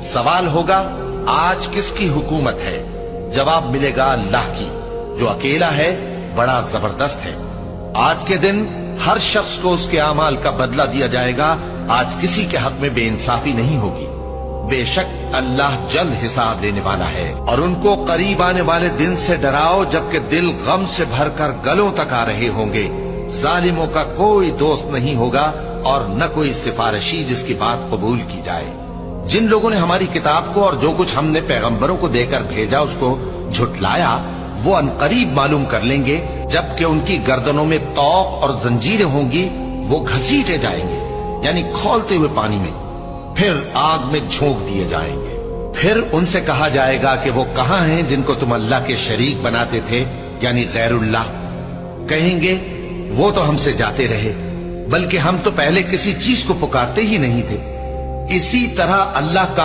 سوال ہوگا آج کس کی حکومت ہے؟ جواب ملے گا اللہ کی، جو اکیلا ہے، بڑا زبردست ہے۔ آج کے دن ہر شخص کو اس کے اعمال کا بدلہ دیا جائے گا۔ آج کسی کے حق میں بے انصافی نہیں ہوگی۔ بے شک اللہ جلد حساب لینے والا ہے۔ اور ان کو قریب آنے والے دن سے ڈراؤ جبکہ دل غم سے بھر کر گلوں تک آ رہے ہوں گے۔ ظالموں کا کوئی دوست نہیں ہوگا اور نہ کوئی سفارشی جس کی بات قبول کی جائے۔ جن لوگوں نے ہماری کتاب کو اور جو کچھ ہم نے پیغمبروں کو دے کر بھیجا اس کو جھٹلایا، وہ انقریب معلوم کر لیں گے جبکہ ان کی گردنوں میں طوق اور زنجیریں ہوں گی، وہ گھسیٹے جائیں گے یعنی کھولتے ہوئے پانی میں، پھر آگ میں جھونک دیے جائیں گے۔ پھر ان سے کہا جائے گا کہ وہ کہاں ہیں جن کو تم اللہ کے شریک بناتے تھے یعنی غیر اللہ؟ کہیں گے وہ تو ہم سے جاتے رہے، بلکہ ہم تو پہلے کسی چیز کو پکارتے ہی نہیں تھے۔ اسی طرح اللہ کا